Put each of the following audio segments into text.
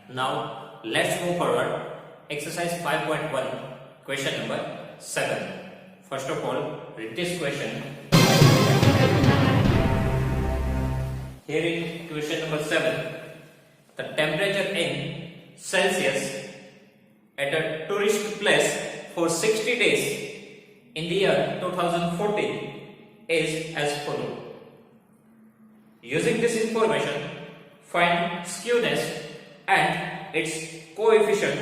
Now let's move forward. Exercise 5.1, question number 7. First of all, read this question. Here in question number 7, the temperature in Celsius at a tourist place for 60 days in the year 2014 is as follows. Using this information, find skewness and its coefficient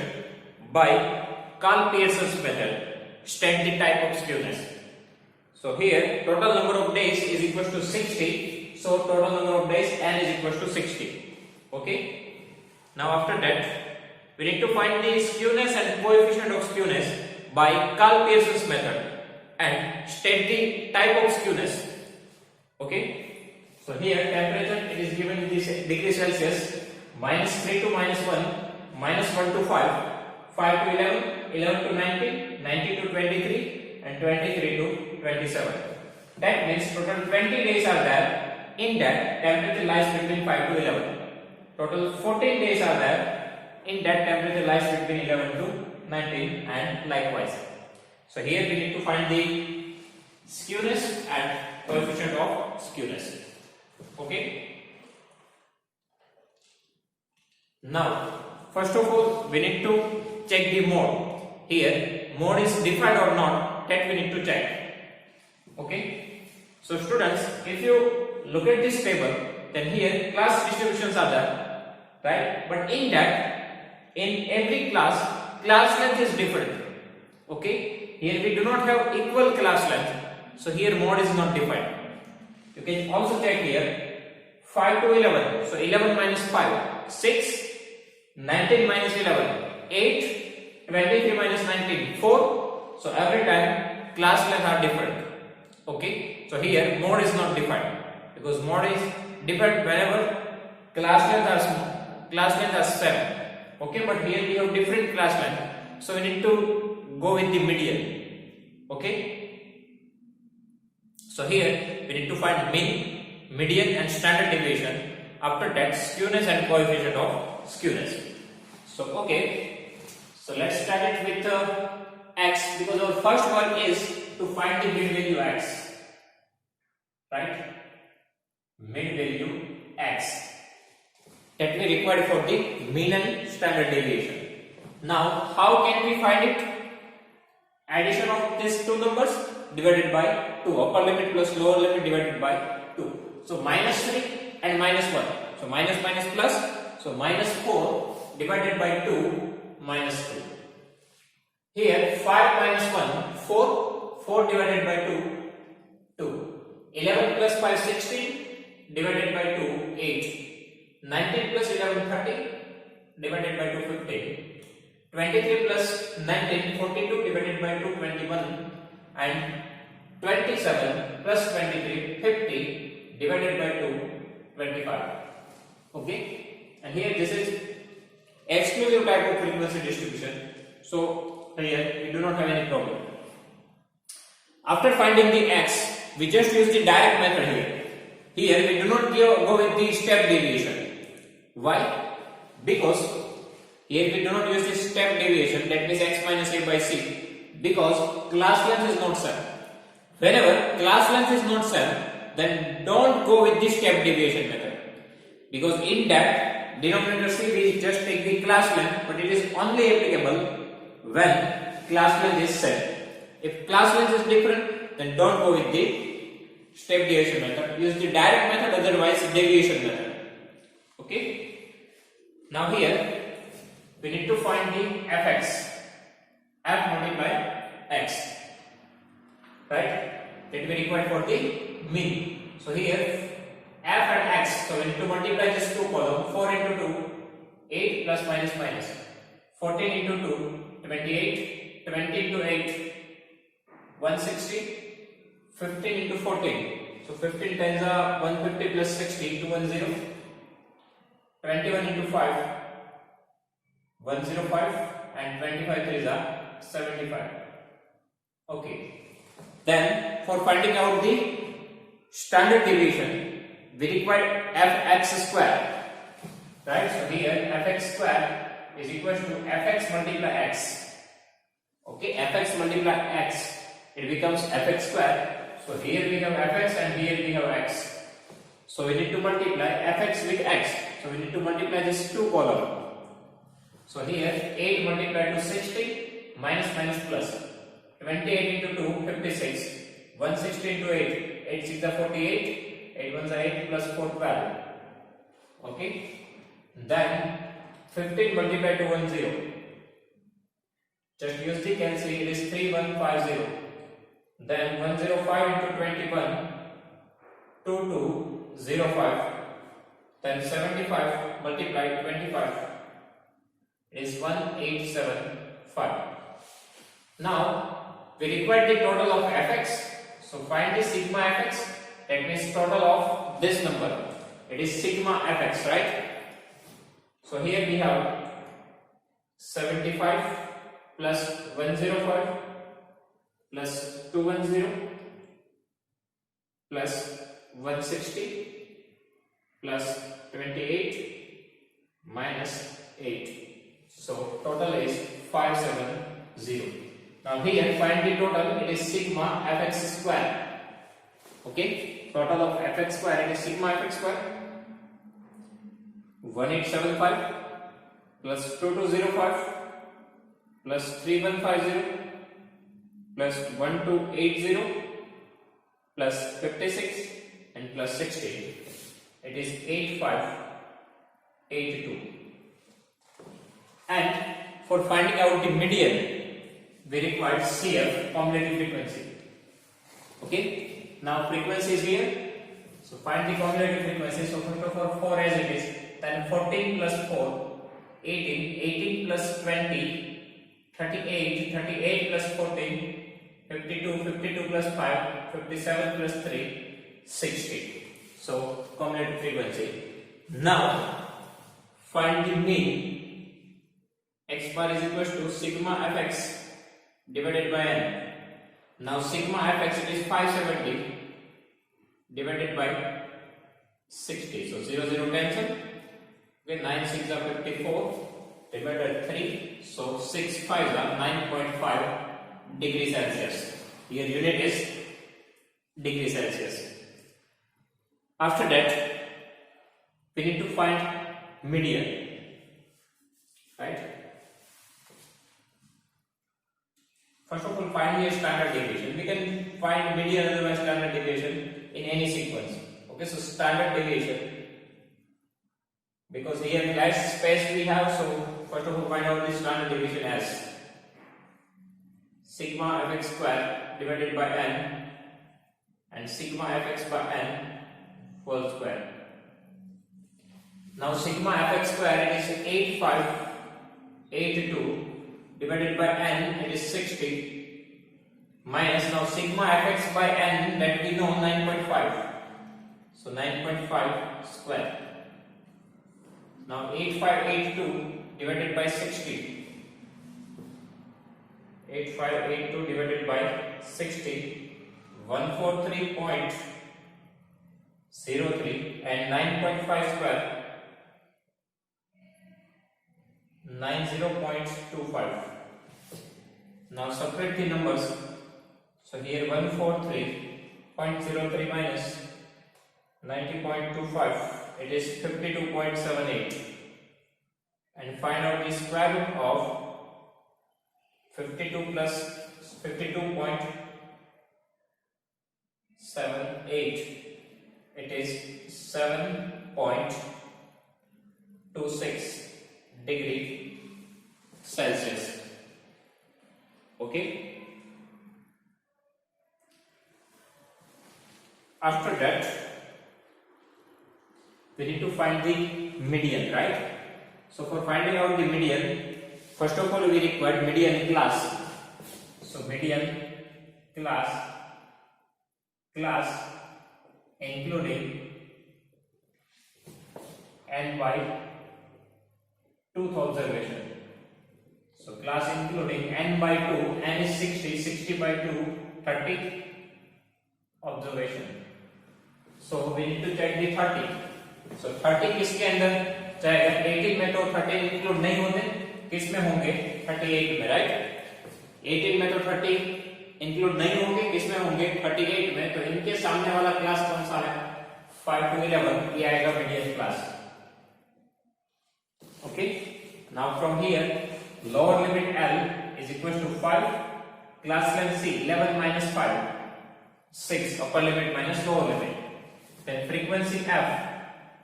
by Karl Pearson's method. State the type of skewness. So here total number of days is equal to 60. So total number of days n is equal to 60. Okay. Now after that we need to find the skewness and coefficient of skewness by Karl Pearson's method and state the type of skewness. Okay. So here temperature it is given in this degree Celsius -3 to -1, -1 to 5, 5 to 11, 11 to 19, 19 to 23 and 23 to 27. That means total 20 days are there. In that temperature lies between 5 to 11. Total 14 days are there. In that temperature lies between 11 to 19 and likewise. So here we need to find the skewness and coefficient of skewness. Okay. Now first of all we need to check the mode. Here mode is defined or not, that we need to check. Okay. So students, if you look at this table, then here class distributions are there, right? But in that, in every class length is different. Okay. Here we do not have equal class length, so here mode is not defined. You can also check here 5 to 11, so 11 minus 5, 6, 19 minus 11, 8, 23 minus 19, 4. So every time class length are different. Okay. So here mode is not defined because mode is different whenever class length are small, class length are 7. Okay. But here we have different class length, so we need to go with the median. Okay. So here we need to find mean, median and standard deviation. After that skewness and coefficient of skewness. So okay, so let's start it with x, because our first work is to find the mid value x, right? Mid value x that we require for the mean and standard deviation. Now how can we find it? Addition of these two numbers divided by 2, upper limit plus lower limit divided by 2. So -3 and -1. So minus minus plus. So -4 divided by 2 minus 2. Here 5 minus 1, 4. 4 divided by 2, 2. 11 plus 5, 16 divided by 2, 8. 19 plus 11, 30 divided by 2, 15. 23 plus 19, 42 divided by 2, 21. And 27 plus 23, 50 divided by 2, 25. Okay. And here this is exclusive type of frequency distribution. So here we do not have any problem. After finding the x, we just use the direct method here. Here we do not go with the step deviation. Why? Because here we do not use the step deviation, that means x minus a by c, because class length is not 7. Whenever class length is not 7, then don't go with the step deviation method, because in that denominator c we just take the class length, but it is only applicable when class length is 7. If class length is different, then don't go with the step deviation method, use the direct method, otherwise deviation method. Okay. Now here we need to find the fx, f multiplied x, right? That we require for the mean. So here f and x, so we need to multiply these two columns. 4 into 2, 8 plus minus minus. 14 into 2, 28. 20 into 8, 160. 15 into 14, so 15 times are 150 plus 60 into 10. 21 into 5, 105, and 25 3s are 75. Okay. Then for finding out the standard deviation, we require fx square. right? So here fx square is equal to fx multiply x. Okay, fx multiply x, it becomes fx square. So here we have fx and here we have x. So we need to multiply fx with x. So we need to multiply this two column. So here 8 multiplied to 60 minus minus plus. 28 into 2 56. 160 into 8 8 6 are 48. 8 1s are 8 plus 4 12. Okay. Then 15 multiplied to 10. Just use the calculator, it is 3150. Then 105 into 21 2205. Then 75 multiplied 25 is 1875. Now we require the total of fx. So find the sigma fx. That means total of this number. It is sigma fx, right? So here we have 75 plus 105 plus 210 plus 160 plus 28 minus 8. So total is 570. Now here find the total, it is sigma fx square. Okay, total of fx square, it is sigma fx square 1875 plus 2205 plus 3150 plus 1280 plus 56 and plus 60. It is 8582. And for finding out the median, we require CF, cumulative frequency. Okay, now frequency is here. So find the cumulative frequency. So first of all 4 as it is, then 14 plus 4, 18, 18 plus 20, 38, 38 plus 14, 52, 52 plus 5, 57 plus 3, 60. So cumulative frequency. Now find the mean. X bar is equal to sigma fx divided by n. Now sigma fx, it is 570 divided by 60. So 0 0 cancel. Okay, 9 6 are 54 divided by 3. So 6 5 are 9.5 degrees Celsius. Here unit is degree Celsius. After that, we need to find median, right? First of all, find your standard deviation. We can find median otherwise standard deviation in any sequence. Okay, so standard deviation, because here less space we have, so first of all find out the standard deviation as sigma fx square divided by n and sigma fx by n whole square. Now sigma fx square, it is 8582 divided by n, it is 60 minus, now sigma fx by n, that we know 9.5. So 9.5 square. Now 8582 divided by 60. 8582 divided by 60. 143.03 and 9.5 square. 90.25. Now separate the numbers. So here 143.03 minus 90.25, it is 52.78. And find out the square root of 52 plus 52.78. It is 7.26 degree Celsius. Okay. After that, we need to find the median, right? So for finding out the median, first of all we require median class. So median class including n by 2th observation. So class including n by 2, n is 60, 60 by 2, 30 observation. So we need to check the 30. So 30 किसके अंदर, जाएगा 18 में, तो 13 include नहीं होते, किस में होंगे 38 में, राइट। 18 में तो 30 इंक्लूड नहीं होंगे, किस में होंगे 38 में, तो इनके सामने वाला क्लास कौन सा है 5 to 11, ये आएगा median class. Okay, now from here lower limit L is equal to 5, class length C 11 minus 5 6, upper limit minus lower limit, then frequency F,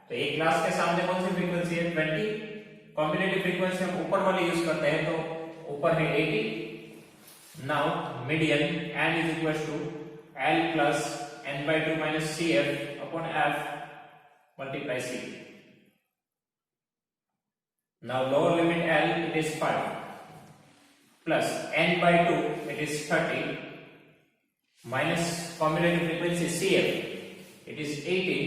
तो एक क्लास के सामने कौन सी फ्रीक्वेंसी है 20, कॉम्बिनेटिव फ्रीक्वेंसी हम ऊपर वाली यूज करते हैं तो ऊपर है 80। Now median n is equal to L plus n/2 minus CF upon F multiply C. Now lower limit L it is 5 plus n/2 it is 30 minus combinative frequency CF it is 80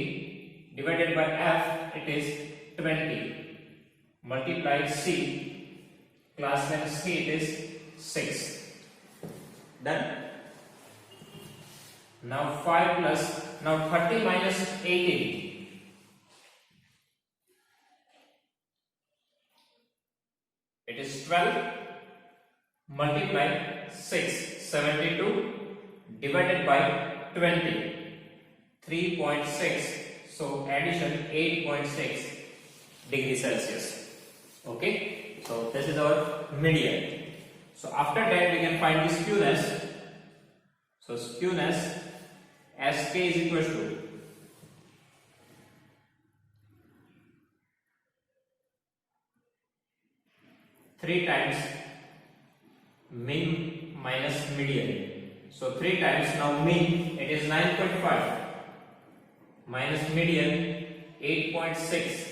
divided by F it is 20 multiply C, class length C it is 6. Done. Now 5 plus, now 30 minus 80 it is 12 multiply 6 72 divided by 20 3.6, so addition 8.6 degree Celsius. Okay, so this is our median. So after that we can find the skewness. So skewness Sk is equal to three times mean minus median. So 3 times, now mean it is 9.5 minus median 8.6.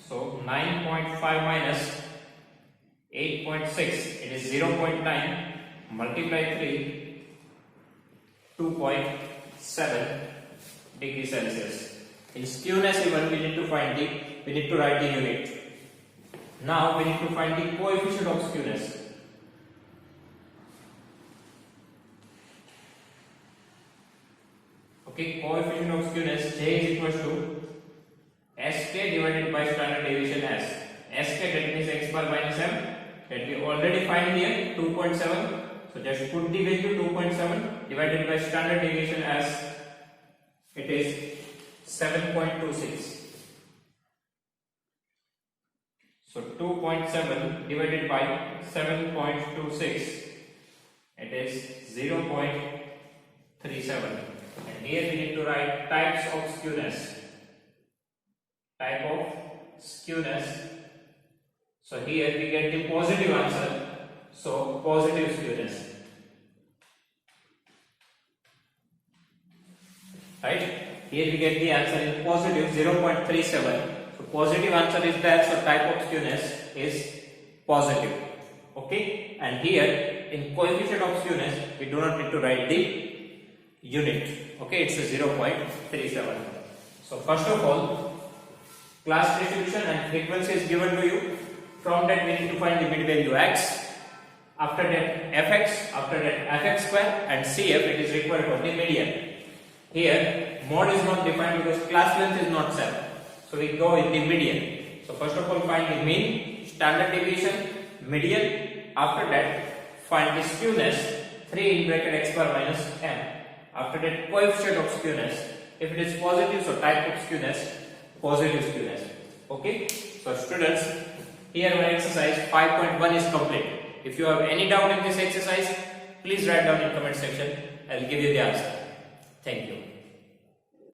So 9.5 minus 8.6 it is 0.9 multiply 3 2.7 degree Celsius. In skewness even we need to write the unit. Now we need to find the coefficient of skewness. Okay, coefficient of skewness J is equal to Sk divided by standard deviation S. Sk that means x bar minus m, that we already find here 2.7. So just put the value 2.7 divided by standard deviation as it is 7.26. So 2.7 divided by 7.26 it is 0.37. And here we need to write types of skewness. Type of skewness. So here we get the positive answer. So positive skewness. Right? Here we get the answer in positive 0.37. So positive answer is that. So type of skewness is positive. Okay? And here in coefficient of skewness we do not need to write the unit. Okay? It's a 0.37. So first of all, class distribution and frequency is given to you. From that we need to find the mid value x. After that fx, after that fx square, and cf it is required for the median. Here mode is not defined because class length is not set, so we go with the median. So first of all find the mean, standard deviation, median. After that find the skewness 3 in bracket x bar minus m. After that coefficient of skewness, if it is positive, so type of skewness positive skewness. Okay, so students, here our exercise 5.1 is complete. If you have any doubt in this exercise, please write down in comment section. I will give you the answer. Thank you.